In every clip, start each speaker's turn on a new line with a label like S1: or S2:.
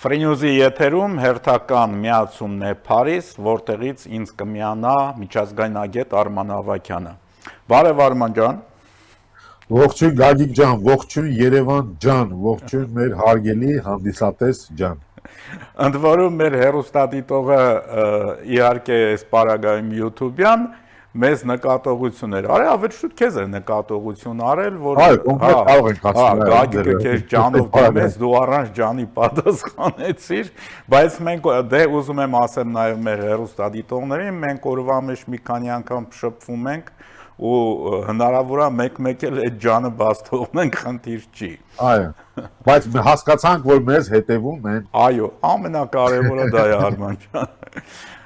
S1: Ֆրինյուզի եթերում հերթական միացումն է Փարիզ, որտեղից ինձ կմիանա միջազգային agent Արման Ավագյանը։ Բարև Արման ջան։
S2: Ողջույն Գագիկ ջան, ողջույն Երևան ջան, ողջույն մեր հարգելի հանդիսատես ջան։
S1: Ընդ որում մեր հեռուստադիտողը իհարկե այս պարագայում YouTube-յան մեզ նկատողություն էր արել, ավելի շուտ քեզ է նկատողություն արել, որ
S2: կարող ենք ասել,
S1: Գագիկը քեզ ջանով դիմեց, դու առանց ջանի պատասխանեցիր, բայց մենք դե ուզում եմ ասեմ նաև մեր հեռուստադիտողներին, մենք օրվա մեջ մի քանի անգամ շփվում ենք ու հնարավոր է մեկ-մեկ էլ այդ ջանը բաց թողնենք, խնդիր չի։
S2: Այո, բայց հասկացանք, որ մեզ հետևում են։
S1: Այո, ամենակարևորը դա է Արման ջան։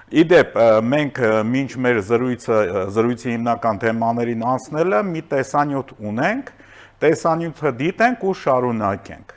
S1: Իդեպ մենք մինչ մեր զրույցի հիմնական թեմաներին անցնելը մի տեսանյութ ունենք, տեսանյութը դիտենք ու շարունակենք։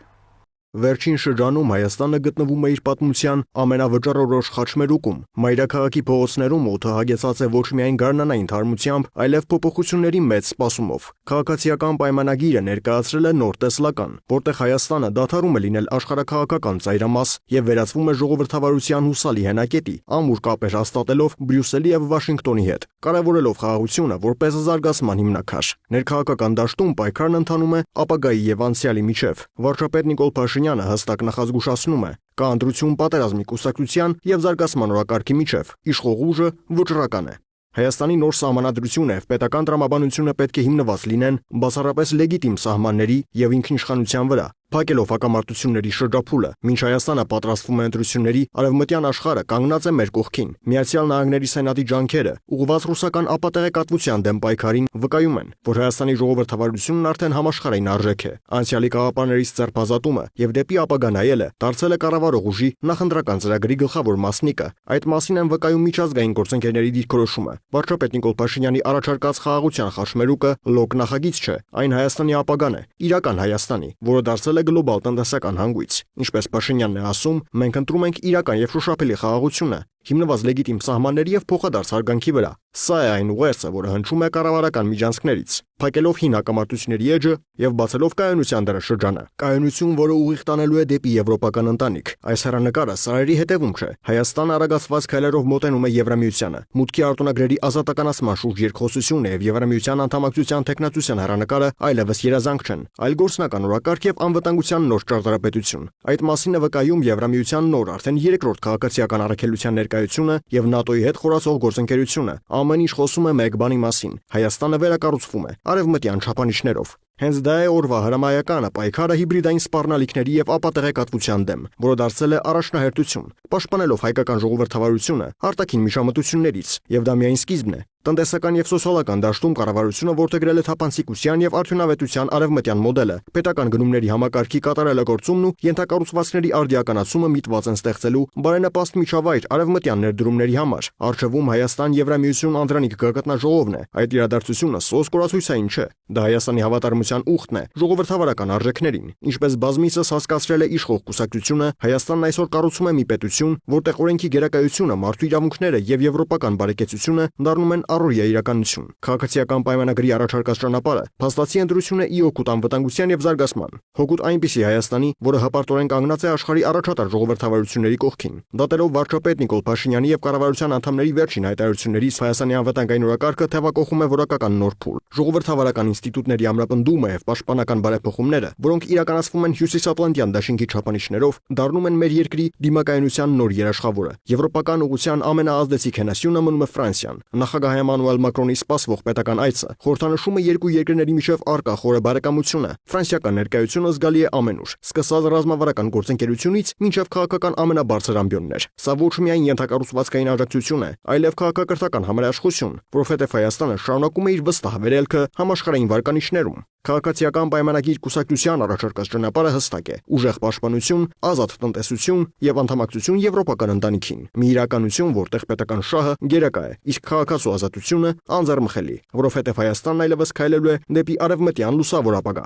S3: Վերջին շրջանում Հայաստանը գտնվում է իր պատմության ամենավճռորոշ խաչմերուկում։ Մայրաքաղաքի փողոցներում օդը հագեցած է ոչ միայն գարնանային թարմությամբ, այլև փոփոխությունների մեծ սպասումով։ Քաղաքացիական պայմանագիրը ներկայացրել է նոր տեսլական, որտեղ Հայաստանը դադարում է լինել աշխարհաքաղաքական ծայրամաս եւ վերածվում է ժողովրդավարության հուսալի հենակետի, ամուր կապեր հաստատելով Բրյուսելի եւ Վաշինգտոնի հետ, կարևորելով խաղաղությունը որպես զարգացման հիմնաքար։ Ներքաղաքական դաշտում պայքարն ընթանում է ապագայի եւ անցյալի միջև։ Վարչապետ Նիկոլ Փաշինյանը հստակ նախազգուշացնում է. կա ընտրություն պատերազմի կուսակցության եւ զարգացման օրակարգի միջև, իշխող ուժը վճռական է։ Հայաստանի նոր սահմանադրությունը եւ պետական տրամաբանությունը պետք է հիմնված լինեն բացառապես լեգիտիմ սահմանների եւ ինքնիշխանության վրա, փակելով հակամարտությունների շրջափուլը, մինչ Հայաստանը պատրաստվում է ընտրությունների, արևմտյան աշխարհը կանգնած է մեր կողքին։ Միացյալ Նահանգների Սենատի ջանքերը ուղղված ռուսական ապատեղեկատվության դեմ պայքարին վկայում են, որ Հայաստանի ժողովրդավարությունն արդեն համաշխարհային արժեք է։ Անցյալի գաղափարներից ձերբազատումը եւ դեպի ապագա նայելը դարձել է կառավարող ուժի նախընտրական ծրագրի գլխավոր մասնիկը։ Այդ մասին են վկայում միջազգային գործընկերների դիրքորոշումը։ Վարչապետ Նիկոլ Փաշինյանի առաջարկած խաղաղության խաչմերուկը լոկ նախագիծ չէ, այն Հայաստանի ապագան է, իրական Հայաստանի, որը դարձել է գլոբալ տնտեսական հանգույց։ Ինչպես Փաշինյանն է ասում, մենք ընտրում ենք իրական եւ շոշափելի խաղաղությունը, հիմնված լեգիտիմ սահմանների եւ փոխադարձ հարգանքի վրա։ Սա է այն ուղերձը, որը հնչում է կառավարական միջանցքներից, փակելով հին հակամարտությունների էջը եւ բացելով կայունության դարաշրջանը։ Կայունություն, որը ուղիղ տանելու է դեպի եվրոպական ընտանիք։ Այս հեռանկարը սարերի հետևում չէ։ Հայաստանը արագացված քայլերով մոտենում է Եվրամիությանը։ Մուտքի արտոնագրերի ազատականացման շուրջ երկխոսությունը եւ Եվրամիության անդամակցության տեխնացության հեռանկարը այլևս երազանք չեն, այլ գործնական օրակարգ եւ անվտանգության նոր ճարտարապետություն։ Այդ մասին է վկայում Եվրամիության նոր արդեն երրորդ քաղաքացիական առաքելության ներկայությունը եւ ՆԱՏՕ-ի հետ խորացող գործընկերությունը։ Ամեն ինչ խոսում է մեկ բանի մասին. Հայաստանը վերակառուցվում է արևմտյան չափանիշներով։ Հենց դա է օրվա հրամայականը պայքարը հիբրիդային սպառնալիքների եւ ապատեղեկատվության դեմ, որը դարձել է առաջնահերթություն, պաշտպանելով հայկական ժողովրդավարությունը արտաքին միջամտություններից, եւ դա միայն սկիզբն է։ Տնտեսական եւ սոցիալական դաշտում կառավարությունը որդեգրել է թափանցիկության եւ արդյունավետության արևմտյան մոդելը, պետական գնումների համակարգի կատարելագործումն ու ենթակառուցվածքների արդիականացումը միտված են ստեղծելու բարենպաստ միջավայր արևմտյան ներդրումների համար։ Արժևում Հայաստան-Եվրամիություն անդրանիկ գագաթնաժողովն է։ Այդ իրադարձությունը սոսկորացույցային չէ։ Դա Հայաստանի հավատարմության ուխտն է ժողովրդավարական արժեքներին։ Ինչպես բազմիցս հասկացրել է իշխող կուսակցությունը, Հայաստանն այսօր կառուցում է մի պետություն, որտեղ օրենքի գերակայությունը, մարդու իրավունքները եւ եվրոպական բարեկեցությունը դառնում են առօրյա իրականություն։ Քաղաքացիական պայմանագրի առաջարկած ճանապարհը փաստացի ընտրություն է ի օգուտ անվտանգության եւ զարգացման։ Հօգուտ այնպիսի Հայաստանի, որը հպարտորեն կանգնած է աշխարհի առաջատար ժողովրդավարությունների կողքին։ Դատելով վարչապետ Նիկոլ Փաշինյանի եւ կառավարության անդամների վերջին հայտարարություններից, Հայաստանի անվտանգային օրակարգը թևակողում է որակական նոր փուլ։ Ժողովրդավարական ինստիտուտների ամրապնդումը եւ պաշտպանական բարեփոխումները, որոնք իրականացվում են Հյուսիսատլանտյան դաշինքի չափանիշներով, դառնում են մեր երկրի դիմակայունության նոր երաշխավորը։ Եվրոպական ուղղության ամենաազդեցիկ հենասյունը մնում է Ֆրանսիան։ Նախագահ Էմանուել Մակրոնի սպասվող պետական այցը խորհրդանշում է երկու երկրների միջև առկա խորը բարեկամությունը։ Ֆրանսիական ներկայությունը զգալի է ամենուր, սկսած ռազմավարական գործընկերությունից մինչև քաղաքական ամենաբարձր ամբիոններ։ Սա ոչ միայն ենթակառուցվածքային աջակցություն է, այլև քաղաքակրթական համերաշխություն, որովհետև Հայաստանը շարունակում է իր վստահ վերելքը համաշխարհային վարկանիշներում։ Քաղաքացիական պայմանագիր կուսակցության առաջարկած ճանապարհը հստակ է՝ ուժեղ պաշտպանություն, ազատ տնտեսություն եւ անդամակցություն եվրոպական ընտանիքին։ Մի իրականություն, որտեղ պետական շահը գերակա է, իսկ քաղաքացու ազատությունը անձեռմխելի, որովհետև Հայաստանն այլևս քայլելու է դեպի արևմտյան լուսավոր ապագա։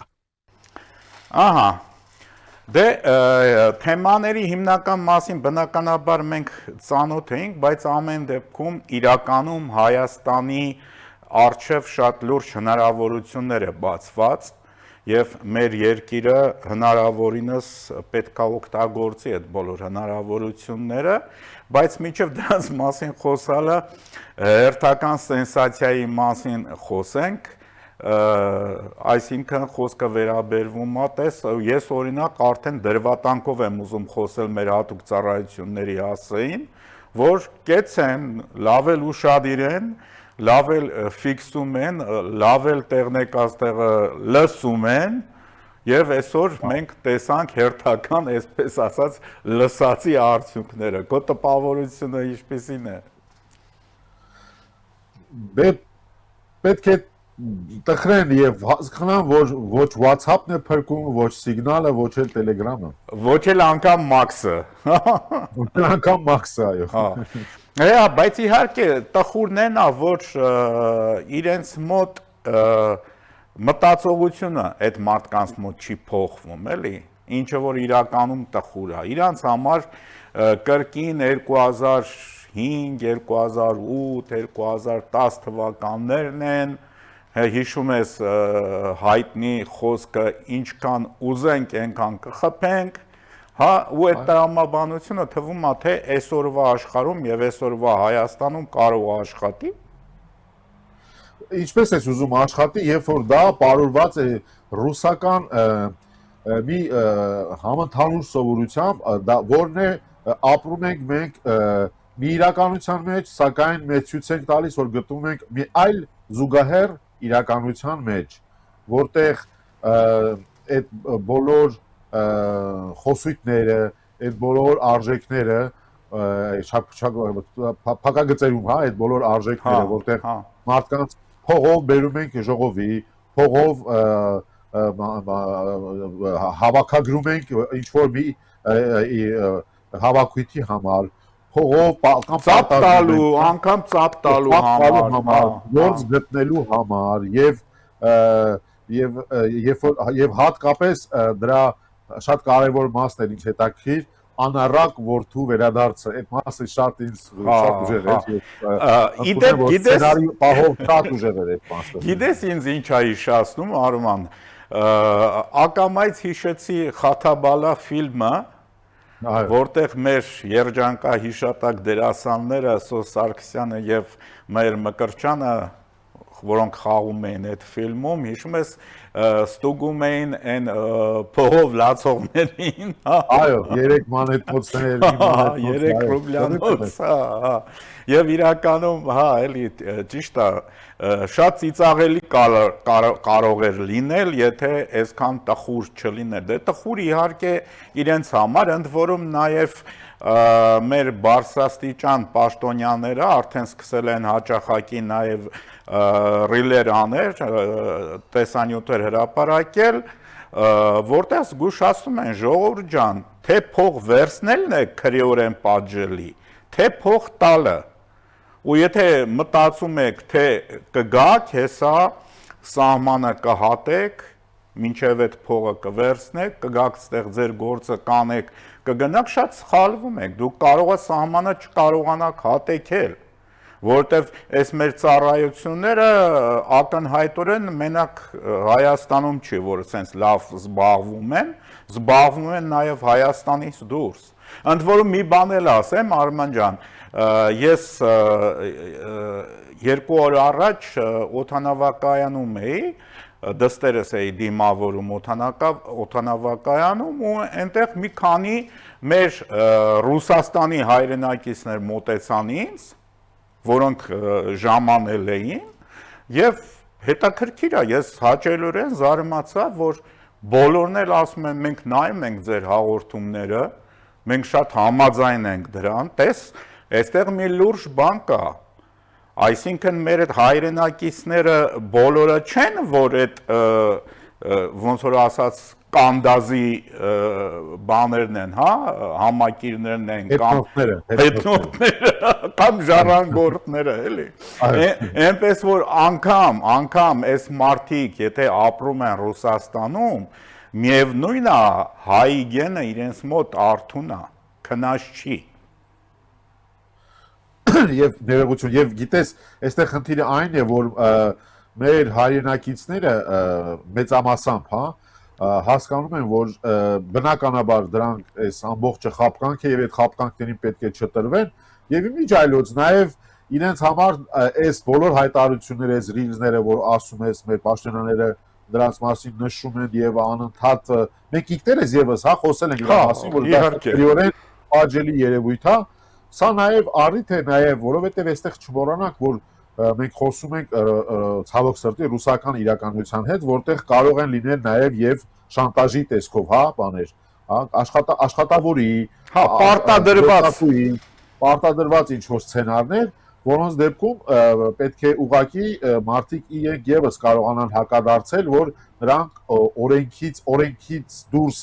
S1: Ահա։ Դե թեմաների հիմնական մասին բնականաբար մենք ծանոթ էինք, բայց ամեն դեպքում իրականում Հայաստանի առջև շատ լուրջ հնարավորություններ է բացված եւ մեր երկիրը հնարավորինս պետքա օգտագործի այդ բոլոր հնարավորությունները, բայց միջև դրանց մասին խոսալը հերթական սենսացիայի մասին խոսենք, այսինքն խոսքը վերաբերվում է, ես օրինակ արդեն դրվատանքով եմ ուզում խոսել մեր հատուկ ծառայությունների հասցեին, որ կեցեն, լավ էլ ուշադիր են, լավ էլ ֆիքսում են, լավ էլ տեղնեկած տեղը լսում են, եւ այսօր մենք տեսանք հերթական, այսպես ասած, լսածի արդյունքները։ Քո տպավորությունը ինչպիսին է։
S2: Պետք է տխրեն եւ հասկանան, որ ոչ WhatsApp-ն է փրկում, ոչ Signal-ը, ոչ էլ Telegram-ը։
S1: Ոչ էլ անգամ Max-ը։
S2: Ոչ էլ անգամ Max-ը, այո։
S1: Հա, բայց իհարկե տխուրն է, որ իրենց մոտ մտածողությունը այդ մարդկանց մոտ չի փոխվում, էլի, ինչը որ իրականում տխուր է։ Իրանց համար կրկին 2005, 2008, 2010 թվականներն են, հիշում ես հայտնի խոսքը ինչքան ուզենք, այնքան կխփենք, հա, ու այդ տրամաբանությունը թվում է, թե այսօրվա աշխարհում եւ այսօրվա Հայաստանում կարող է աշխատի։
S2: Ինչպես ես ուզում աշխատի, երբ որ դա պարուրված է ռուսական մի համընդհանուր սովորությամբ, որն է ապրում ենք մենք մի իրականության մեջ, սակայն մեծ ցույց ենք տալիս, որ գտնվում ենք մի այլ զուգահեռ իրականության մեջ, որտեղ այդ բոլոր խոսույթները, այդ բոլոր արժեքները, փակագծերում, հա, այդ բոլոր արժեքները, որտեղ մարդկանց փողով բերում ենք ժողովի, փողով հավաքագրում ենք ինչ-որ մի հավաքույթի համար, փողով
S1: ծապ տալու, անգամ ծապ տալու համար,
S2: գործ գտնելու համար եւ հատկապես դրա շատ կարեւոր մասն է ինձ հետաքրիր անառակ որդու վերադարձը, այդ մասը շատ ինձ շատ ուժեղ էր,
S1: գիտես,
S2: պահով շատ ուժեղ էր այդ մասը։
S1: Գիտես ինձ ինչ է հիշացնում, Արման, ակամայից հիշեցի Խաթաբալա ֆիլմը, որտեղ մեր երջանկահիշատակ դերասանները Սոս Սարգսյանը եւ Մայր Մկրտչյանը, որոնք խաղում էին այդ ֆիլմում, հիշում ես, ստուգում էին այն փողով լացողներին,
S2: այո, 3 մանեթոցներ,
S1: 3 ռուբլյանոց, եւ իրականում, հա, էլի ճիշտ է, շատ ծիծաղելի կարող էր լինել, եթե այսքան տխուր չլիներ։ Դե տխուր իհարկե իրենց համար, ընդ որում նաեւ մեր բարձրաստիճան պաշտոնյաները արդեն սկսել են հաճախակի նաեւ ռիլեր աներ, տեսանյութեր հրապարակել, որտեղ զգուշացնում են ժողովուրդ ջան, թե փող վերցնելն է քրեորեն պատժելի, թե փող տալը։ Ու եթե մտածում եք, թե կգաք, հեսա սահմանը կհատեք, մինչև այդ փողը կվերցնեք, կգաք ստեղ ձեր գործը կանեք, կգնաք, շատ սխալվում եք, դուք կարող եք սահմանը չկարողանաք հատեկել, որտեվ այս մեր ծառայությունները ակնհայտորեն մենակ Հայաստանում չի, որ սենց լավ զբաղվում են նաև Հայաստանից դուրս։ Ընդ որում մի բան էլ ասեմ, Արման ջան, ես 2 օր առաջ օդանավակայանում էի, դստերս էի դիմավորում օդանավակայանում ու այնտեղ մի քանի մեր Ռուսաստանի հայրենակիցներ մոտեցան ինձ, որոնք ժամանել էին եւ հետաքրքիր է, ես հաճելորեն զարմացա, որ բոլորն էլ ասում են մենք նայում ենք ձեր հաղորդումները, մենք շատ համաձայն ենք դրան, տես, այստեղ մի լուրջ բան կա, այսինքն մեր այդ հայրենակիցները բոլորը չեն, որ այդ ոնց որ ասած կանդազի բաներն են, հա, համակիրներն են, կամ հետնորդները, կամ ժառանգորդները, էլի։ Այնպես որ անգամ այս մարդիկ, եթե ապրում են Ռուսաստանում, միևնույն է, հայի գենը իրենց մոտ արթուն է, քնած չի։
S2: Եվ ներողություն, եւ գիտես, այստեղ խնդիրը այն է, որ մեր հայրենակիցները մեծամասամբ, հա, հասկանում են, որ բնականաբար դրանք այս ամբողջը խապկանք է եւ այդ խապկանքներին պետք է չտրվեն եւ իմիջայլոց նաեւ իրենց համար այս բոլոր հայտարարությունները, այս ռիլզները, որ ասում ես մեր պաշտոնյաները դրանց մասին նշում են եւ անընդհատ մենք իգներս եւս հա խոսել ենք դրա մասին, որ դա ռիորեն աջելի երևույթ է, սա նաեւ առիթ է նաեւ, որովհետեւ այստեղ չմոռանանք, որ մենք խոսում ենք ցավոք սրտի ռուսական իրականության հետ, որտեղ կարող են լինել նաեւ եւ շանտաժի տեսքով, հա, բաներ, հա, աշխատավորի,
S1: հա,
S2: պարտադրված ինչ որ սցենարներ, որոնց դեպքում պետք է ուղղակի մարդիկ իրենք եւս կարողանան հակադարձել, որ նրանք օրենքից դուրս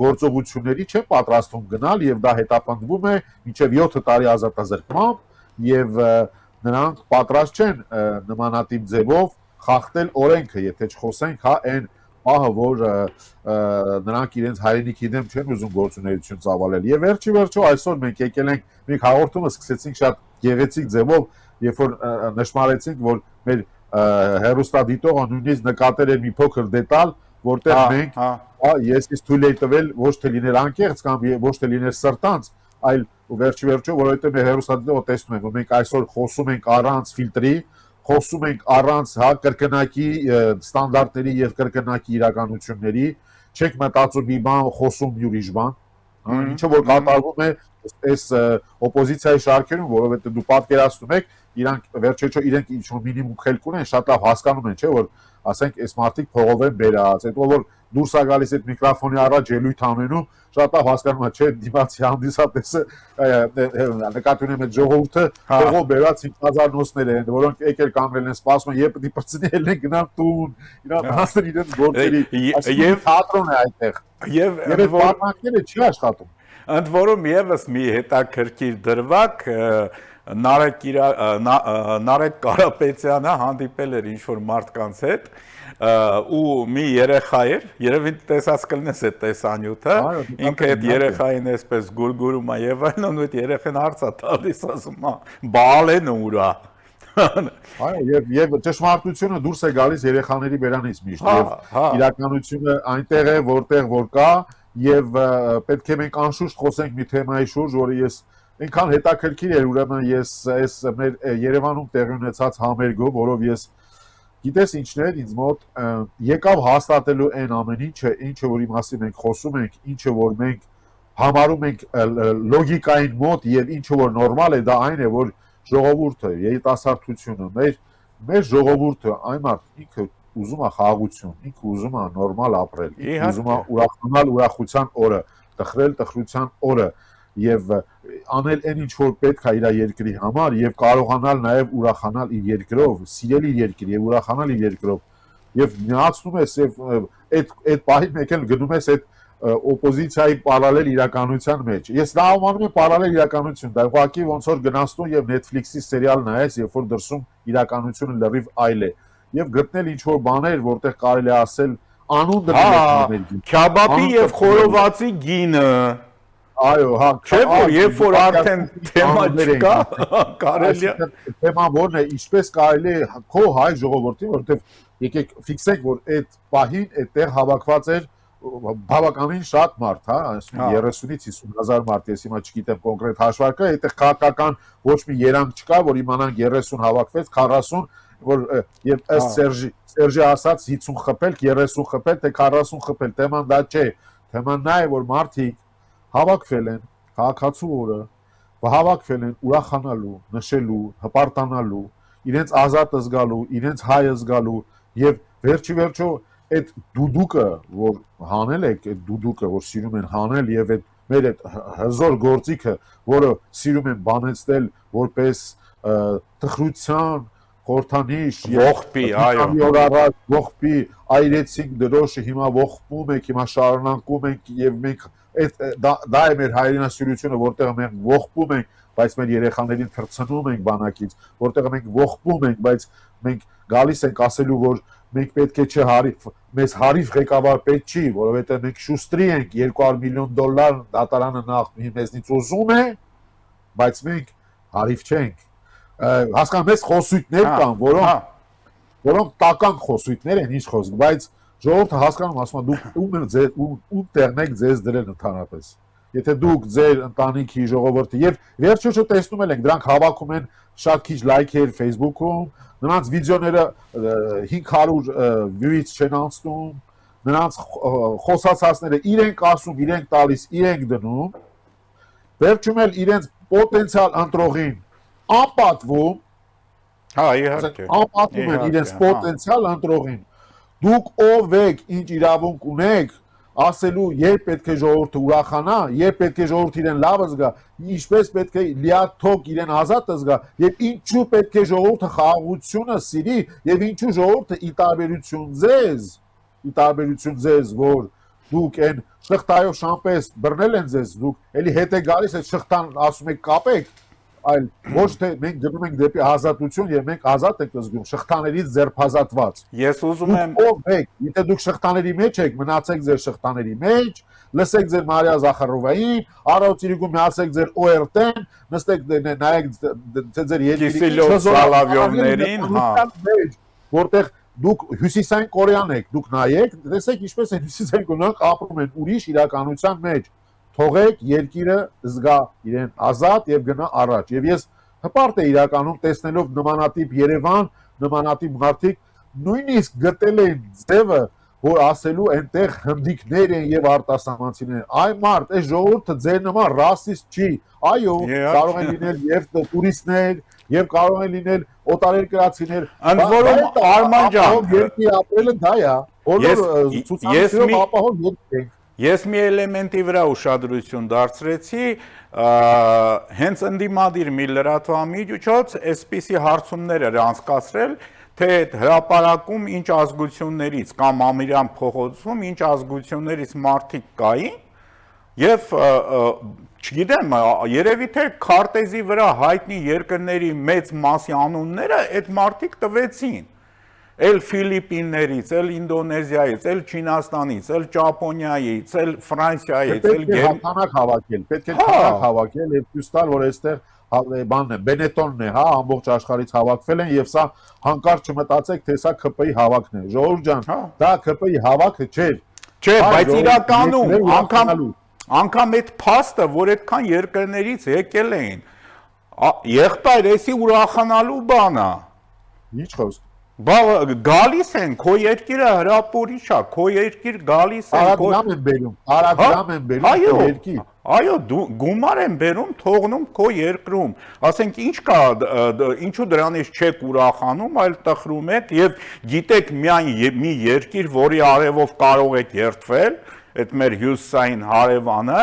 S2: գործողությունների չեն պատրաստվում գնալ եւ դա հետապնդվում է մինչեւ 7 տարի ազատազրկմամբ եւ նրանք պատրաստ չեն նմանատիպ ձևով խախտել օրենքը, եթե չխոսենք հա այն ահա որ նրանք իրենց հայրենիքի դեմ չեն ուզում գործունեություն ծավալել եւ վերջիվերջո այսօր մենք եկել ենք հաղորդումը սկսեցինք շատ գեղեցիկ ձևով երբ որ նշмарեցինք որ մեր հերոստադիտողը նույնիսկ նկատել էր մի փոքր դետալ որտեղ մենք ես իսկ թույլ եի տվել ոչ թե լինել անկեղծ կամ ոչ թե լինել սրտանց այլ վերջիվերջո որովհետեւ մեր հերոստադիտողը տեսնում են որ մենք այսօր խոսում ենք առանց ֆիլտրի խոսում ենք առանց հա կրկնակի ստանդարտների եւ կրկնակի իրականությունների չեք մտածում մի բան խոսում յուրիշ բան ինչը որ կատարվում է այս օպոզիցիայի շարքերում որովհետեւ դու պատկերացնում եք իրանք վերջեջո իրենք ինչ որ մինիմում խելք ունեն շատ լավ հասկանում են չէ որ ասենք այս մարդիկ փողով են բերած հետո որ դուրս է գալիս այդ միկրոֆոնի առաջ ելույթ անելու շատ լավ հասկանում է չէ դիմացի հանդիսատեսը նկատի ունեմ այդ ժողովուրդը փողով բերած 5000 նոսներ են որոնք եկել կանգնել են սպասում եւ պետք է պրծնել են գնալ տուն իրանք հասնել իրենց գործերի եւ թատրոն է այդտեղ եւ այդ բանականները չի աշխատում
S1: ընդ որում եւս մի հետաքրքիր դրվագ Նարեկ Կարապետյանը հանդիպել էր ինչ-որ մարդկանց հետ ու մի երեխա էր, երևի տեսած կլնես այդ տեսանյութը, ինքը այդ երեխային այսպես գուրգուրում է եւ այլն ու այդ երեխան հարց է տալիս ասում է բալեն ուրա
S2: այո եւ ճշմարտությունը դուրս է գալիս երեխաների բերանից միշտ եւ իրականությունը այնտեղ է որտեղ որ կա եւ պետք է մենք անշուշտ խոսենք մի թեմայի շուրջ որը ես այնքան հետաքրքիր էր ուրեմն ես այս մեր Երևանում տեղի ունեցած համերգով որով ես գիտես ինչն էր ինձ մոտ եկավ հաստատելու այն ամեն ինչը որի մասին մենք խոսում ենք ինչը որ մենք համարում ենք լոգիկային մոտ եւ ինչը որ նորմալ է դա այն է որ ժողովուրդը երիտասարդությունը մեր ժողովուրդը այն մարդ ինքը ուզում է խաղաղություն ինքը ուզում է նորմալ ապրել ինքը ուզում է ուրախանալ ուրախության օրը տխրել տխրության օրը եւ անել այն ինչ որ պետք է իր երկրի համար եւ կարողանալ նաեւ ուրախանալ իր երկրով, սիրել իր երկիր եւ ուրախանալ իր երկրով եւ միացնում ես եւ այդ պահին մեկ էլ գնում ես այդ օպոզիցիայի պարալել իրականության մեջ։ Ես դա անվանում եմ պարալել իրականություն, դա ուղղակի ոնց որ գնացնում եւ Netflix-ի սերիալ նայես, երբ որ դրսում իրականությունը լրիվ այլ է եւ գտնել ինչ որ բաներ, որտեղ կարելի է ասել անուն դնել այդ
S1: քյաբաբի եւ խորովածի գինը
S2: այո, հա,
S1: չէ՞ որ երբ որ արդեն թեմա չկա, կարելի է
S2: թեման որն է, ինչպես կարելի է քո հայ ժողովրդին, որովհետև եկեք ֆիքսենք, որ այդ պահին այդտեղ հավաքված էր բավականին շատ մարդ, հա, ասում 30-ից 50,000 մարդ, ես հիմա չգիտեմ կոնկրետ հաշվարկը, այդտեղ քաղաքական ոչ մի երանգ չկա, որ իմանանք 30 հավաքվեց, 40, որ եւ ըստ Սերժի ասած 50 խփել, 30 խփել, թե 40 խփել, թեման դա չէ, թեման նա է, որ մարդիկ հավաքվել են քաղաքացու օրը, հավաքվել են ուրախանալու, նշելու, հպարտանալու, իրենց ազատ զգալու, իրենց հայ զգալու եւ վերջիվերջո այդ դուդուկը, որ հանել եք, այդ դուդուկը, որ սիրում են հանել եւ այդ մեր այդ հզոր գործիքը, որը սիրում են բանեցնել որպես տխրության խորթանիշ
S1: ողբի, այո,
S2: ողբի, այրեցինք դրոշը, հիմա ողբում ենք, հիմա շարունակում ենք եւ մենք դա է մեր հայրենասիրությունը, որտեղ մենք ողբում ենք, բայց մեր երեխաներին թռցնում ենք բանակից, որտեղ մենք ողբում ենք, բայց մենք գալիս ենք ասելու, որ մենք պետք է չհարիվ, մեզ հարիվ ղեկավար պետք չի, որովհետեւ մենք շուստրի ենք $200 միլիոն դատարանը նախ մեզնից ուզում է, բայց մենք հարիվ չենք։ Հասկանում ես խոսույթներ կան, որոնք որոնք տական խոսույթներ են, ինչ խոսք, բայց ժողովուրդը հասկանում, ասում է դուք ում տեղն եք ձեզ դրել ընդհանրապես։ Եթե դուք ձեր ընտանիքի ժողովուրդը եւ վերջը տեսնում ենք, դրանք հավաքում են շատ քիչ լայքեր Facebook-ում, նրանց վիդեոները 500 view-ից չեն անցնում, նրանց խոսացածները իրենք ասում, իրենք տալիս, իրենք դնում, վերջում էլ իրենց պոտենցիալ ընտրողին անպատվում,
S1: Հա, իհարկե։
S2: անպատվում են իրենց պոտենցիալ ընտրողին։ Դուք ով եք, ինչ իրավունք ունեք ասելու, երբ պետք է ժողովուրդը ուրախանա, երբ պետք է ժողովուրդը իրեն լավ զգա, ինչպես պետք է լիաթոք իրեն ազատ զգա, եւ ինչու պետք է ժողովուրդը խաղաղությունը սիրի, եւ ինչու ժողովուրդը ի տարբերություն ձեզ, որ դուք այն շղթայով շամպես բռնել են ձեզ, դուք էլի հետ է գալիս այդ շղթան ասում եք կապեք, այլ ոչ թե մենք գնում ենք դեպի ազատություն եւ մենք ազատ ենք զգում շղթաներից ձերբազատված։
S1: Ես ուզում եմ
S2: ով եք, եթե դուք շղթաների մեջ եք, մնացեք ձեր շղթաների մեջ, լսեք ձեր Մարիա Զախարովային, առավոտիրիկում միացեք ձեր ORT-ն, նստեք նայեք թե ձեր
S1: Կիսիլյով Սալավյովներին, հա,
S2: որտեղ դուք հյուսիսային Կորեան եք, դուք նայեք, տեսեք ինչպես են հյուսիսային Կորեան ապրում են ուրիշ իրականության մեջ։ Թողեք երկիրը զգա իրեն ազատ եւ գնա առաջ։ Եվ ես հպարտ է իրականում տեսնելով նմանատիպ Երևան, նմանատիպ մարդիկ նույնիսկ գտել են ձևը, որ ասելու այնտեղ հնդիկներ են եւ արտասահմանցիներ։ Այ մարդ, այս ժողովուրդը ձեր նման ռասիստ չի։ Այո, կարող են լինել եւ տուրիստներ, եւ կարող են լինել օտարերկրացիներ։
S1: Ընդ որում Արման ջան,
S2: երկրի ապրելը դա է։ Բոլոր ցուցանիշներով ապահով երկիր ենք։
S1: Ես մի էլեմենտի վրա ուշադրություն դարձրեցի, հենց ընդդիմադիր մի լրատվամիջոց այսպիսի հարցումներ էր անցկացրել, թե հրապարակում ինչ ազգություններից կամ Ամիրյան փողոցում ինչ ազգություններից մարդիկ կային եւ չգիտեմ, երևի թե քարտեզի վրա հայտնի երկրների մեծ մասի անունները այդ մարդիկ տվեցին։ Էլ Ֆիլիպիններից, էլ Ինդոնեզիայից, էլ Չինաստանից, էլ Ճապոնիայից, էլ Ֆրանսիայից, էլ
S2: Գերմանիայից հավաքել, պետք է քանակ հավաքել եւ ցույց տալ, որ այստեղ բանն է, Բենետոնն է, հա, ամբողջ աշխարհից հավաքվել են եւ սա հանկարծ չմտածեք, թե սա ԿՊ-ի հավաքն է։ Ժողովուրդ ջան, դա ԿՊ-ի հավաքը չէ։
S1: Չէ, բայց իրականում անգամ այդ փաստը, որ այդքան երկրներից եկել էին, եղբայր, էսի ուրախանալու բան է։
S2: Ինչ խոսք։
S1: Բա գալիս են, քո երկիրը հրապուրիչ է, քո երկիր գալիս են,
S2: Արագ են բերում, արագ են բերում քո երկիր։
S1: Այո, գումար են բերում, թողնում քո երկրում։ Ասենք ինչ կա, ինչու դրանից չեք ուրախանում, այլ տխրում եք եւ գիտեք միայն մի երկիր, որի արևով կարող եք երթվել, այդ մեր հյուսային հարևանը,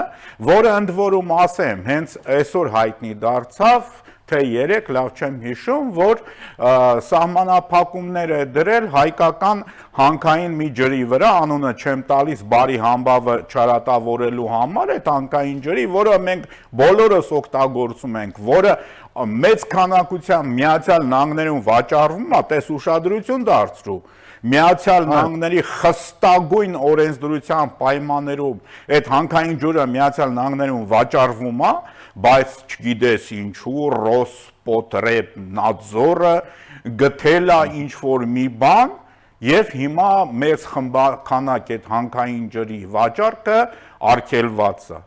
S1: որը ընդ որում ասեմ, հենց այսօր հայտնի դարձավ, թե 3 լավ չեմ հիշում, որ սահմանափակումներ է դրել հայկական հանքային մի ջրի վրա, անունը չեմ տալիս բարի համբավը չարատավորելու համար, այդ հանքային ջրի, որը մենք բոլորս օգտագործում ենք, որը մեծ քանակությամբ Միացյալ Նահանգներում վաճառվում է, տես ուշադրություն դարձրու, Միացյալ Նահանգների խստագույն օրենսդրության պայմաններում այդ հանքային ջուրը Միացյալ Նահանգներում վաճառվում է, բայց չգիտես ինչու Ռոսպոտրեբնadzորը գտել է ինչ-որ մի բան եւ հիմա մեծ խմբականակ այդ հանքային ջրի վաճառքը արգելված է։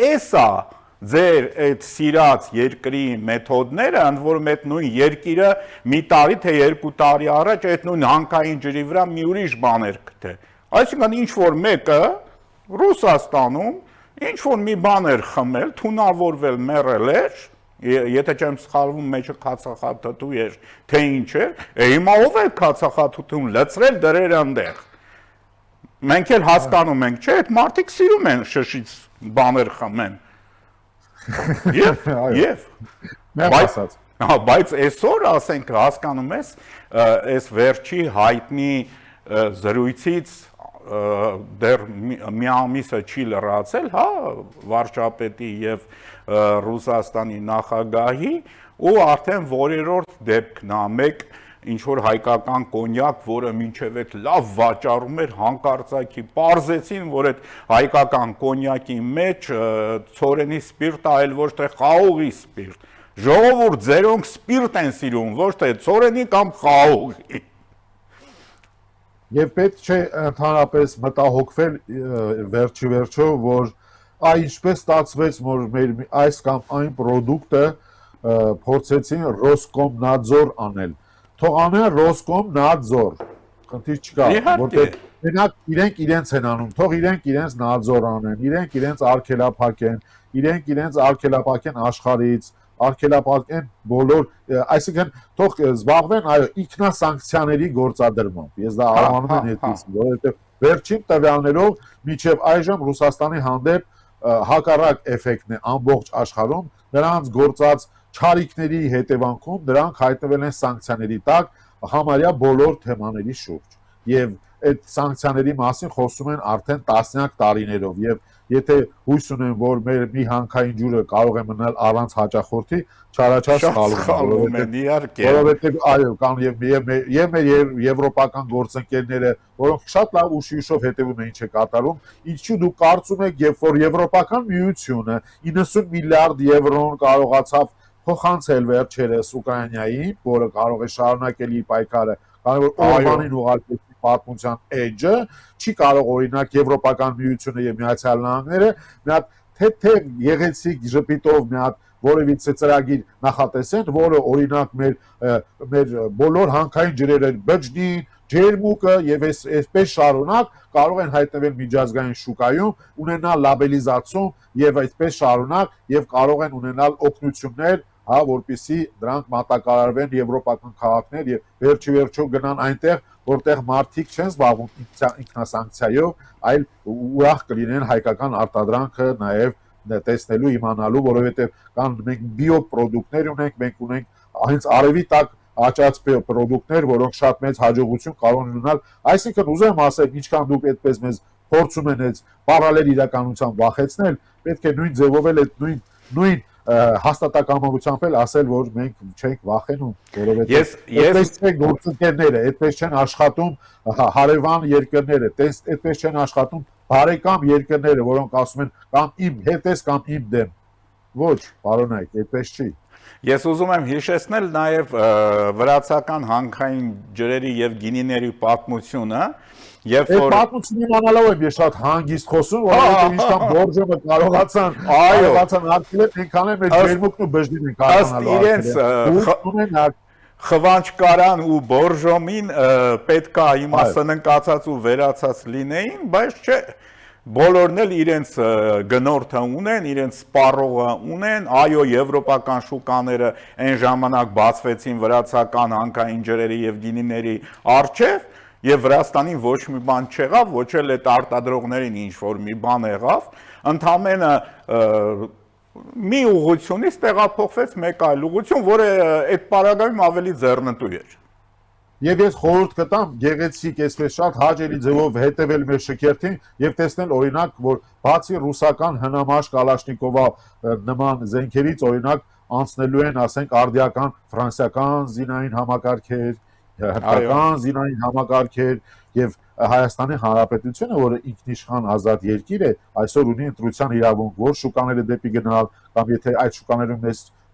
S1: Էսա ձեր այդ սիրած երկրի մեթոդները, ընդ որում այդ նույն երկիրը մի տարի թե 2 տարի առաջ այդ նույն հանքային ջրի վրա մի ուրիշ բաներ գտե։ Այսինքն ինչ որ մեկը Ռուսաստանում ինչ որ մի բաներ խմել, թունավորվել, մեռել էր, եթե չեմ սխալվում, մեջը քացախաթթու էր, թե ինչ էր, հիմա ով է քացախաթթուն լցրել դրեր այնտեղ։ Մենք էլ հասկանում ենք, չէ, այդ մարդիկ սիրում են շշից բաներ խմեն։ Բայց այսօր, ասենք, հասկանում ես, այս վերջի հայտնի զրույցից դեռ մի ամիսը չի լրացել, հա, վարչապետի եւ Ռուսաստանի նախագահի ու արդեն որերորդ դեպքն է, մեկ ինչ որ հայկական կոնյակ, որը մինչև այդ լավ վաճառում էր հանկարծակի, պարզեցին, որ այդ հայկական կոնյակի մեջ ցորենի սպիրտ այլ ոչ թե խաղողի սպիրտ։ Ժողովուրդ, ձերոնք սպիրտ են սիրում, ոչ թե ցորենի կամ խաղողի։
S2: Եվ պետք չէ ընդհանրապես մտահոգվել վերջի վերջո, որ ինչպես ստացվեց, որ մեր այս կամ այն պրոդուկտը փորձեցին Ռոսկոմնadzor անել։ Թող անեն Ռոսկոմնadzor, խնդիր չկա, որտեղ մենակ իրենք իրենց են անում, թող իրենք իրենց նadzor անեն, իրենք իրենց արգելափակեն, իրենք իրենց արգելափակեն աշխարհից, արգելափակեն բոլոր, այսինքն թող զբաղվեն այո ինքնասանկցիաների գործադրմամբ։ Ես դա արանում եմ այդպես, որովհետև վերջին տվյալներով մինչև այժմ Ռուսաստանի հանդեպ հակառակ էֆեկտն է ամբողջ աշխարհում, նրանց գործած չարիքների հետևանքում դրանք հայտնվել են սանկցիաների տակ համարյա բոլոր թեմաների շուրջ։ Եվ այդ սանկցիաների մասին խոսում են արդեն տասնյակ տարիներով եւ եթե հույս ունեն, որ մեր մի հանքային ջուրը կարող է մնալ առանց հաճախորդի, չարաչար սխալվում են,
S1: իհարկե։
S2: Որովհետև այո, կան եւ մեր եվրոպական գործընկերները, որոնք շատ լավ ուշ-ուշով հետևում են ինչ է կատարում, ինչու դուք կարծում եք, երբ որ Եվրոպական միությունը 90 միլիարդ եվրոն կարողացավ փոխանցել վերջերս Ուկրաինային, որը կարող է շարունակել իր պայքարը, կարող է Օրբանին ուղարկել պատմության էջը, չի կարող օրինակ Եվրոպական միությունը եւ Միացյալ Նահանգները մի հատ թեթև գեղեցիկ ժպիտով մի հատ որևիցե ծրագիր նախատեսեն, որը օրինակ մեր բոլոր հանքային ջրերը բջջին, ջերմուկը եւ այսպես շարունակ կարող են հայտնվել միջազգային շուկայում, ունենալ լաբելիզացում եւ այսպես շարունակ եւ կարող են ունենալ օգնություններ, որպեսզի դրանք մատակարարվեն եվրոպական քաղաքներ եւ վերջի վերջո գնան այնտեղ, որտեղ մարդիկ չեն զբաղվում ինքնասանկցիայով, այլ ուրախ կլինեն հայկական արտադրանքը նաեւ տեսնելու, իմանալու, որովհետեւ կան մենք բիոպրոդուկտներ ունենք, մենք ունենք հենց արևի տակ աճած պրոդուկտներ, որոնք շատ մեծ հաջողություն կարող են ունենալ, այսինքն ուզեմ ասել, ինչքան դուք այդպես մեզ փորձում են այդ պարալել իրականության վախեցնել, պետք է նույն ձևով էլ այդ նույն հաստատակամությամբ էլ ասել, որ մենք չենք վախենում, որովհետեւ այդպես չեն գործընկերները, այդպես չեն աշխատում հարևան երկրները, այդպես չեն աշխատում բարեկամ երկրները, որոնք ասում են կամ իմ հետ ես կամ իմ դեմ։ Ոչ, պարոնայք, այդպես չի։
S1: Ես ուզում եմ հիշեցնել նաև վրացական հանքային ջրերի եւ գինիների պատմությունը, երբ որ
S2: պատմությունը իմանալով եմ ես շատ հանգիստ խոսում, որովհետեւ ինչքան Բորժոմը կարողացան արգելել, այնքան էլ մեր ջերմուկն ու բժդին են
S1: կարողանալ արգելել։ Խվանչկարան ու Բորժոմին պետքա հիմա սննկացած ու վերացած լինեին, բայց չէ, բոլորն էլ իրենց գնորդը ունեն, իրենց սպառողը ունեն, այո, եվրոպական շուկաները այն ժամանակ բացվեցին վրացական հանքային ջրերի եւ գինիների առջև, եւ Վրաստանին ոչ մի բան չեղավ, ոչ էլ այդ արտադրողներին ինչ որ մի բան եղավ, ընդամենը մի ուղղությունից տեղափոխվեց մեկ այլ ուղղություն, որը այդ պարագայում ավելի ձեռնտու էր։
S2: Եվ ես խորհուրդ կտամ գեղեցիկ այսպես շատ հաճելի ձևով հետևել մեր շքերթին եւ տեսնել օրինակ, որ բացի ռուսական հնամաշ Կալաշնիկովա նման զենքերից օրինակ անցնելու են, ասենք, արդիական ֆրանսիական զինային համակարգեր, հնդկական զինային համակարգեր եւ Հայաստանի Հանրապետությունը, որը ինքնիշխան ազատ երկիր է, այսօր ունի ընտրության իրավունք, որ շուկաները դեպի գնալ, կամ եթե այդ շուկաներում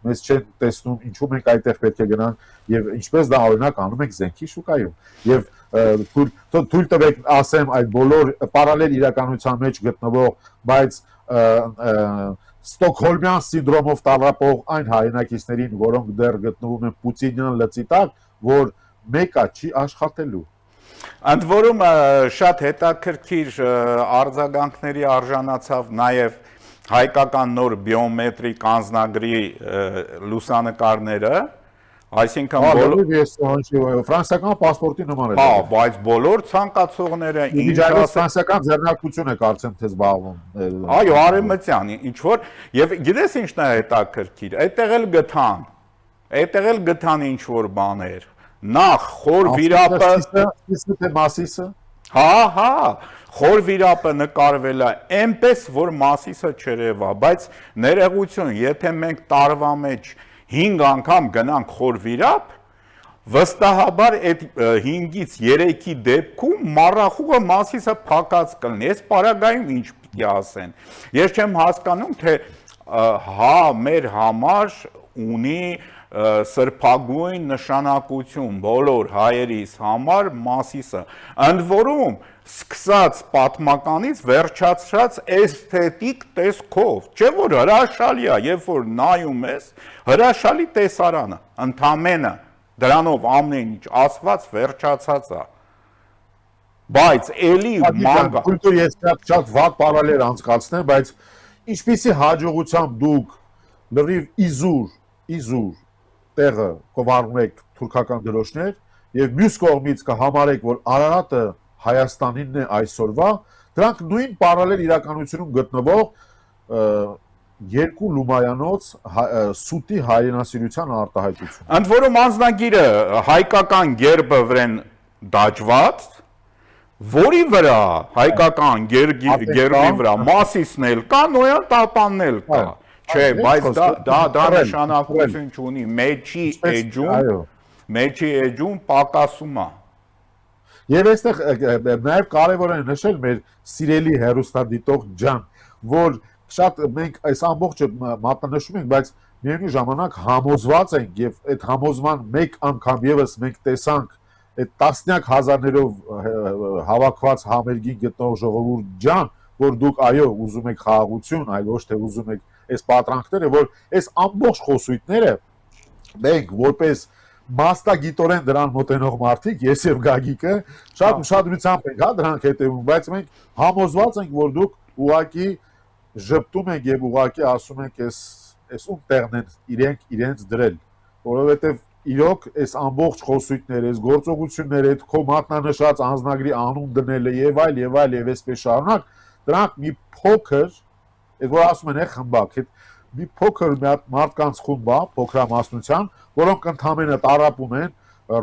S2: մեզ չեն տեսնում, ինչու մենք այդտեղ պետք է գնանք եւ ինչպես դա օրինակ անում ենք զենքի շուկայում եւ թույլ տվեք ասեմ այդ բոլոր պարալել իրականության մեջ գտնվող, բայց Ստոկհոլմյան սինդրոմով տառապող այն հայրենակիցներին, որոնք դեռ գտնվում են Պուտինյան լծի տակ, որ մեկը չի աշխատելու։
S1: Ընդ որում շատ հետաքրքիր արձագանքների արժանացավ նաև հայկական նոր բիոմետրիկ անձնագրի լուսանկարները, այսինքն
S2: ֆրանսիական պասպորտի նման է։
S1: Հա, բայց բոլոր ցանկացողները
S2: ֆրանսիական ձեռնարկություն է կարծեմ թե զբաղվում։
S1: Այո, արևմտյան, ինչ որ, եւ գիտես ինչն է հետաքրքիր, այդտեղ էլ գտան ինչ որ բաներ։ Նախ խոր վիրապը
S2: Մասիսը
S1: հա խոր վիրապը նկարվել է այնպես որ Մասիսը չերևա, բայց ներողություն, եթե մենք տարվա մեջ 5 անգամ գնանք խոր վիրապ, վստահաբար այդ 5-ից 3-ի դեպքում մառախուղը Մասիսը փակած կլինի։ Այս պարագայում ինչ պիտի ասեն։ Ես չեմ հասկանում, թե հա մեր համար ունի սրբագույն նշանակություն բոլոր հայերիս համար Մասիսը, ընդ որում սկսած պատմականից վերջացած էսթետիկ տեսքով, չէ՞ որ հրաշալի է, երբ որ նայում ես, հրաշալի տեսարանը, ընդամենը դրանով ամեն ինչ ասված վերջացած է, բայց էլի մանգա
S2: Կուլտուր ես շատ վատ պարալեր անցկացնեմ, բայց ինչպիսի հաջողությամբ դուք լրիվ իզուր տեղը կվարում եք թուրքական դրոշներ եւ մյուս կողմից կհամարեք, որ Արարատը Հայաստանինն է այսօրվա, դրանք նույն պարալել իրականությունում գտնվող երկու լումայանոց սուտի հայրենասիրության արտահայտություն։
S1: Ընդ որում անձնագիրը հայկական գերբը վրան դաջված, որի վրա հայկական գերբի վրա Մասիսն էլ կա, Նոյան տապանն էլ կա, չէ, բայց դա նշանակություն չունի, մեջի էջում պակասում է։
S2: Եվ այստեղ նաև կարևոր է նշել մեր սիրելի հերոստադիտող ջան, որ շատ մենք այս ամբողջը մատնանշում ենք, բայց միևնույն ժամանակ համոզված ենք եւ այդ համոզման մեկ անգամ եւս մենք տեսանք այդ տասնյակ հազարներով հավաքված համերգին գտնող ժողովուրդ ջան, որ դուք այո ուզում եք խաղաղություն, այլ ոչ թե ուզում եք այս պատրանքները, որ այս ամբողջ խոսույթները մենք որպես մաստագիտորեն դրան մոտենող մարդիկ, ես եւ Գագիկը շատ ուշադրությամբ ենք դրանք հետևում, բայց մենք համոզված ենք, որ դուք ուղակի ժպտում եք եւ ուղակի ասում եք այս ում տեղն են իրենց դրել, որովհետեւ իրոք այս ամբողջ խոսույթները, այս գործողությունները, այդ քո մատնանշած անձնագրի անուն դնելը եւ այլ եւ այսպես շարունակ, դրանք մի փոքր, այդ որ ասում են խմբակ, մի փոքր մարդկանց խումբ է, փոքրամասնության, որոնք ընդհանրապես տարապում են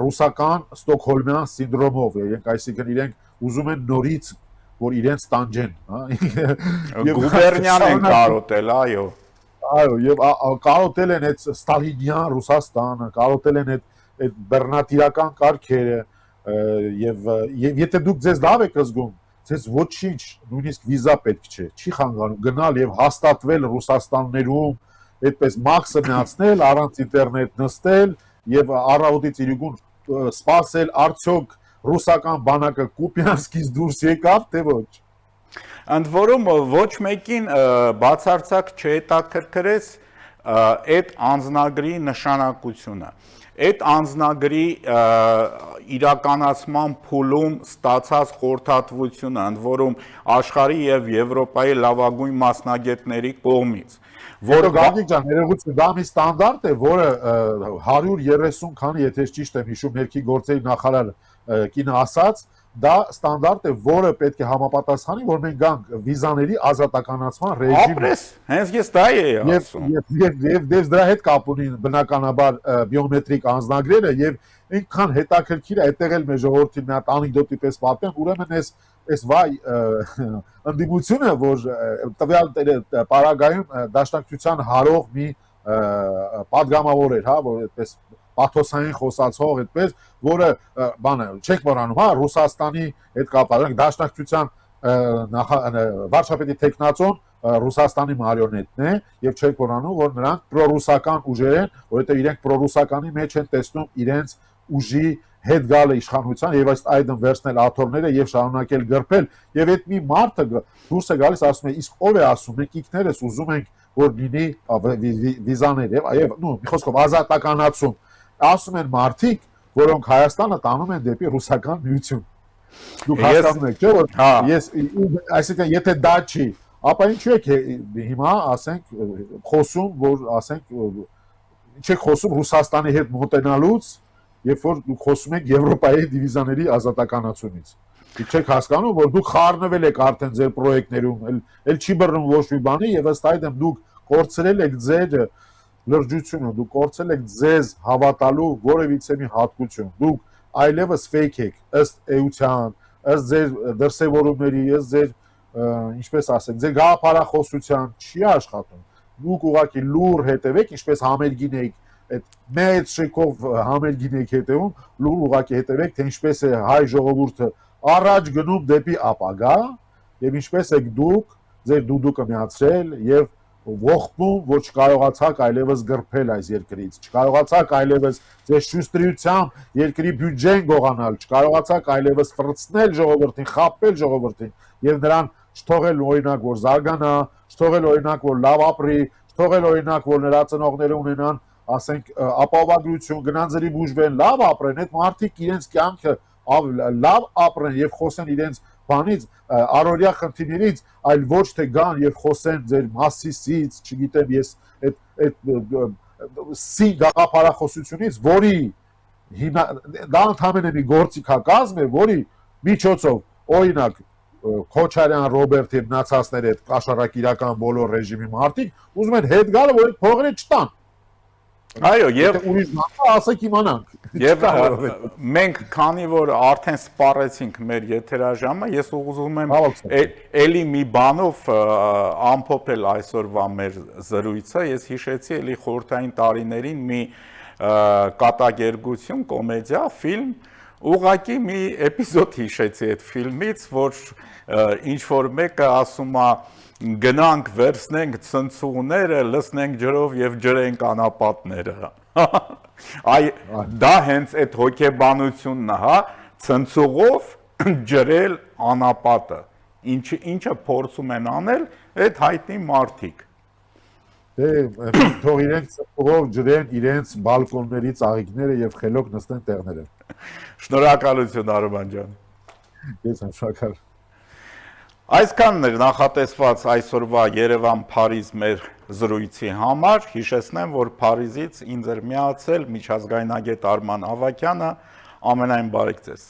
S2: ռուսական Ստոկհոլմյան սինդրոմով, այսինքն իրենք ուզում են նորից, որ իրենց տանջեն,
S1: Գուբերնիան են կարոտել, այո։
S2: Այո, եւ կարոտել են այդ Ստալինյան Ռուսաստանը, կարոտել են այդ բեռնատիրական կարգերը եւ եթե դուք ձեզ լավ եք զգում, ձեզ ոչինչ, նույնիսկ վիզա պետք չէ, չի խանգարում գնալ եւ հաստատվել Ռուսաստաններում, այդպես մաքսը միացնել, առանց ինտերնետ նստել եւ առավոտից իրիկուն սպասել արդյոք ռուսական բանակը Կուպյանսկից դուրս եկավ, թե ոչ։
S1: Ընդ որում ոչ մեկին բացարձակ չհետաքրքրեց այդ անձնագրի նշանակությունը, այդ անձնագրի իրականացման փուլում ստացած խորհրդատվությունը, ընդ որում աշխարհի եւ Եվրոպայի լավագույն մասնագետների կողմից,
S2: որ Գագիկ ջան, ներողություն, դա մի ստանդարտ է, որը 130 քանի, եթե ճիշտ եմ հիշում, ներքի գործերի նախարար կինը ասաց, դա ստանդարտ է, որը պետք է համապատասխանի, որ մենք գանք վիզաների ազատականացման ռեժիմը։
S1: Ապրես, հենց ես դա էի ասում։
S2: Եվ դրա հետ կապ ունի բնականաբար բիոմետրիկ անձնագրերը եւ այնքան հետաքրքիր է այդտեղ էլ մեր ժողովրդին մի հատ անեկդոտի պես պատմեմ, ուրեմն այս վայ ընդդիմությունը, որ տվյալ պարագայում դաշնակցության հարող մի падգամավոր էր, հա, որ այդպես պաթոսային խոսացող այդպես, որը բանը չեք մոռանում, հա, Ռուսաստանի հետ կապված դաշնակցության վարչապետի տեխնացոն Ռուսաստանի մարիոնետն է եւ չեք մոռանում, որ նրանք պրոռուսական ուժեր են, որովհետեւ իրենք պրոռուսականի մեջ են տեսնում իրենց ուժի հետ գալը իշխանության եւ այդն վերցնել աթոռները եւ շարունակել գրփել եւ այդ մի մարդը դուրս է գալիս ասում է իսկ ով է ասում մենք ինքներս ուզում ենք որ լինի վիզաներ եւ նո մի խոսքով ազատականացում ասում են մարդիկ որոնք Հայաստանը տանում են դեպի ռուսական միություն դուք հասկանում եք չէ՞ որ ես այսինքն եթե դա չի ապա ինչու եք հիմա ասենք խոսում որ ասենք չեք խոսում Ռուսաստանի հետ մոտենալուց երբ որ դուք խոսում եք Եվրոպայի դիվիզիաների ազատականացումից դուք չեք հասկանում որ դուք խառնվել եք արդեն ձեր պրոյեկտներում էլ չի բռնում ոչ մի բանի եւ ըստ այդմ դուք կորցրել եք ձեր լրջությունը դուք կորցրել եք ձեզ հավատալու որևիցե մի հատկություն դուք այլևս fake եք ըստ էության ըստ ձեր դրսևորումների ըստ ձեր ինչպես ասենք ձեր գաղափարախոսության չի աշխատում դուք ուղղակի լուր հետևեք ինչպես համերգին եք այդ մեծ շքով համերգին եք հետևում լուր ուղղակի հետևեք թե ինչպես է հայ ժողովուրդը առաջ գնում դեպի ապագա եւ ինչպես եք դուք ձեր դուդուկը միացրել եւ ողբում, որ չկարողացաք այլևս գրփել այս երկրից, չկարողացաք այլևս ձեր շուստրությամբ երկրի բյուջեն գողանալ, չկարողացաք այլևս ֆրցնել ժողովրդին, խաբել ժողովրդին եւ նրան չթողել օրինակ որ զարգանա, չթողել օրինակ որ լավ ապրի, չթողել օրինակ որ նրա ծնողները ունենան, ասենք ապահովագրություն, գնան ձերի բուժվեն, լավ ապրեն, այդ մարդիկ իրենց կյանքը լավ ապրեն եւ խոսեն իրենց բանից առօրյա խնդիրներից, այլ ոչ թե գան եւ խոսեն ձեր մասիսից, չգիտեմ ես, այդ սի գաղափարախոսությունից, որի դա ընդհանրապես մի գործիքակազմ է, որի միջոցով օրինակ Քոչարյան Ռոբերտ եւ մնացածները այդ կաշառակիրական բոլոր ռեժիմի մարդիկ ուզում են հետ գալ, որ այդ փողերը չտան։
S1: Այո, եւ
S2: ուրիշ մարդը ասեք իմանանք։
S1: Եվ մենք քանի որ արդեն սպառեցինք մեր եթերաժամը, ես ուզում եմ էլի մի բանով ամփոփել այսօրվա մեր զրույցը, ես հիշեցի էլի խորհրդային տարիներին մի կատակերգություն, կոմեդիա, ֆիլմ, ուղղակի մի էպիզոդ հիշեցի այդ ֆիլմից, որ ինչ որ մեկը ասում է գնանք վերցնենք ցնցուղները, լցնենք ջրով եւ ջրենք անապատները։ Այ դա հենց այդ հոգեբանությունն է, հա, ցնցուղով ջրել անապատը։ Ինչը փորձում են անել այդ հայտնի մարդիկ։
S2: Դե թող իրենք ցնցուղով ջրեն իրենց բալկոնների ծաղիկները եւ խելոք նստեն տեղները։
S1: Շնորհակալություն Արման ջան։
S2: Ես եմ շնորհակալ։
S1: Այսքանն էր նախատեսված այսօրվա Երևան-Փարիզ մեր զրույցի համար, հիշեցնեմ, որ Փարիզից ինձ էր միացել միջազգայնագետ Արման Ավագյանը, ամենայն բարիք ձեզ։